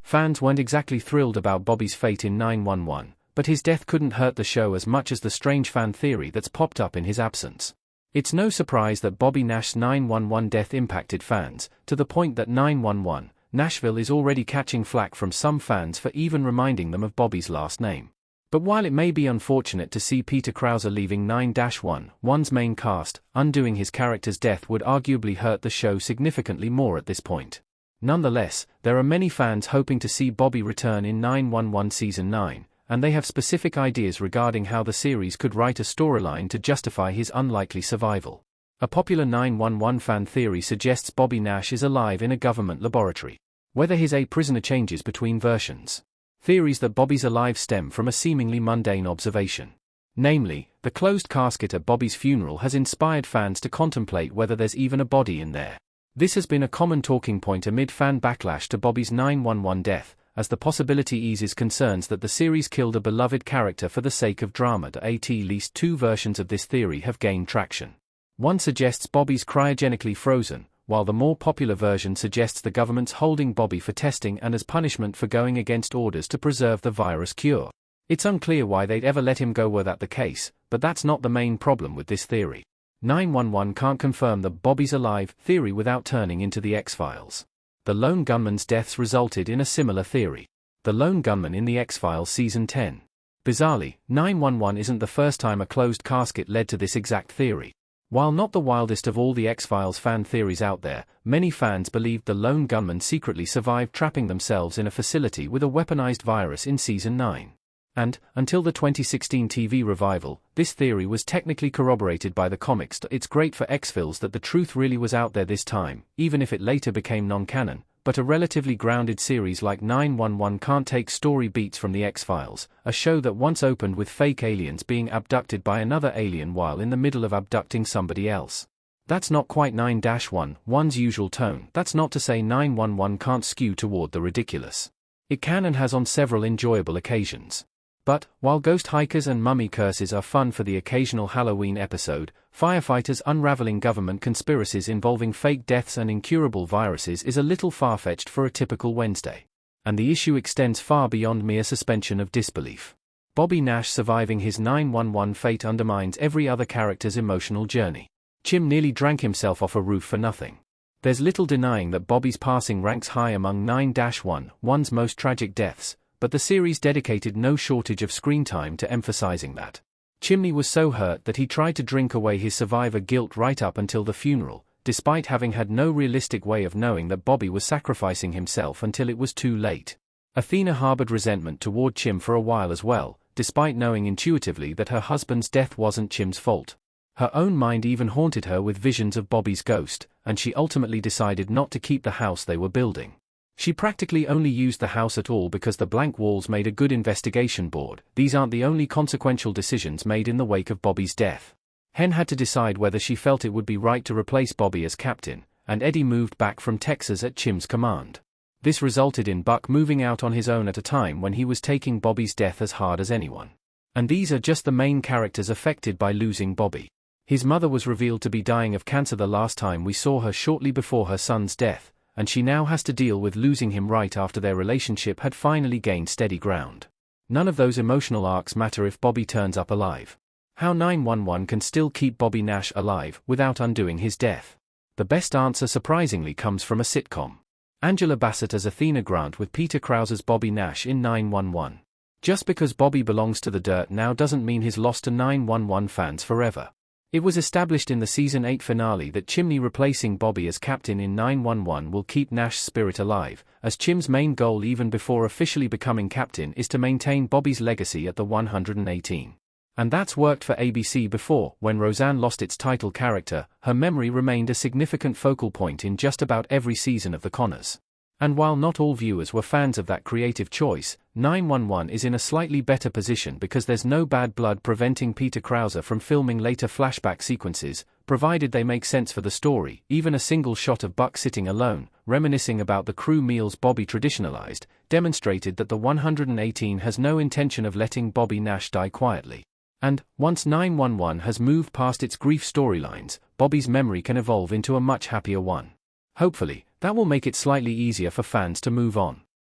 Fans weren't exactly thrilled about Bobby's fate in 911, but his death couldn't hurt the show as much as the strange fan theory that's popped up in his absence. It's no surprise that Bobby Nash's 911 death impacted fans, to the point that 911, Nashville is already catching flack from some fans for even reminding them of Bobby's last name. But while it may be unfortunate to see Peter Krause leaving 9-1's main cast, undoing his character's death would arguably hurt the show significantly more at this point. Nonetheless, there are many fans hoping to see Bobby return in 911 Season 9, and they have specific ideas regarding how the series could write a storyline to justify his unlikely survival. A popular 911 fan theory suggests Bobby Nash is alive in a government laboratory. Whether his prisoner changes between versions. Theories that Bobby's alive stem from a seemingly mundane observation. Namely, the closed casket at Bobby's funeral has inspired fans to contemplate whether there's even a body in there. This has been a common talking point amid fan backlash to Bobby's 911 death, as the possibility eases concerns that the series killed a beloved character for the sake of drama. At least two versions of this theory have gained traction. One suggests Bobby's cryogenically frozen, while the more popular version suggests the government's holding Bobby for testing and as punishment for going against orders to preserve the virus cure. It's unclear why they'd ever let him go were that the case, but that's not the main problem with this theory. 911 can't confirm the Bobby's alive theory without turning into the X-Files. The lone gunman's deaths resulted in a similar theory. The lone gunman in the X-Files Season 10. Bizarrely, 911 isn't the first time a closed casket led to this exact theory. While not the wildest of all the X-Files fan theories out there, many fans believed the lone gunman secretly survived trapping themselves in a facility with a weaponized virus in Season 9. And, until the 2016 TV revival, this theory was technically corroborated by the comics. It's great for X-Files that the truth really was out there this time, even if it later became non-canon, but a relatively grounded series like 911 can't take story beats from the X-Files, a show that once opened with fake aliens being abducted by another alien while in the middle of abducting somebody else. That's not quite 9-1's usual tone. That's not to say 911 can't skew toward the ridiculous. It can and has on several enjoyable occasions. But, while ghost hikers and mummy curses are fun for the occasional Halloween episode, firefighters unraveling government conspiracies involving fake deaths and incurable viruses is a little far-fetched for a typical Wednesday. And the issue extends far beyond mere suspension of disbelief. Bobby Nash surviving his 911 fate undermines every other character's emotional journey. Chim nearly drank himself off a roof for nothing. There's little denying that Bobby's passing ranks high among 9-1's most tragic deaths, but the series dedicated no shortage of screen time to emphasizing that. Chimney was so hurt that he tried to drink away his survivor guilt right up until the funeral, despite having had no realistic way of knowing that Bobby was sacrificing himself until it was too late. Athena harbored resentment toward Chim for a while as well, despite knowing intuitively that her husband's death wasn't Chim's fault. Her own mind even haunted her with visions of Bobby's ghost, and she ultimately decided not to keep the house they were building. She practically only used the house at all because the blank walls made a good investigation board. These aren't the only consequential decisions made in the wake of Bobby's death. Hen had to decide whether she felt it would be right to replace Bobby as captain, and Eddie moved back from Texas at Chim's command. This resulted in Buck moving out on his own at a time when he was taking Bobby's death as hard as anyone. And these are just the main characters affected by losing Bobby. His mother was revealed to be dying of cancer the last time we saw her shortly before her son's death, and she now has to deal with losing him right after their relationship had finally gained steady ground. None of those emotional arcs matter if Bobby turns up alive. How 911 can still keep Bobby Nash alive without undoing his death? The best answer surprisingly comes from a sitcom. Angela Bassett as Athena Grant with Peter Krause as Bobby Nash in 911. Just because Bobby belongs to the dirt now doesn't mean he's lost to 911 fans forever. It was established in the Season 8 finale that Chimney replacing Bobby as captain in 911 will keep Nash's spirit alive, as Chim's main goal even before officially becoming captain is to maintain Bobby's legacy at the 118. And that's worked for ABC before. When Roseanne lost its title character, her memory remained a significant focal point in just about every season of The Conners. And while not all viewers were fans of that creative choice, 911 is in a slightly better position because there's no bad blood preventing Peter Krause from filming later flashback sequences, provided they make sense for the story. Even a single shot of Buck sitting alone, reminiscing about the crew meals Bobby traditionalized, demonstrated that the 118 has no intention of letting Bobby Nash die quietly. And, once 911 has moved past its grief storylines, Bobby's memory can evolve into a much happier one. Hopefully, that will make it slightly easier for fans to move on.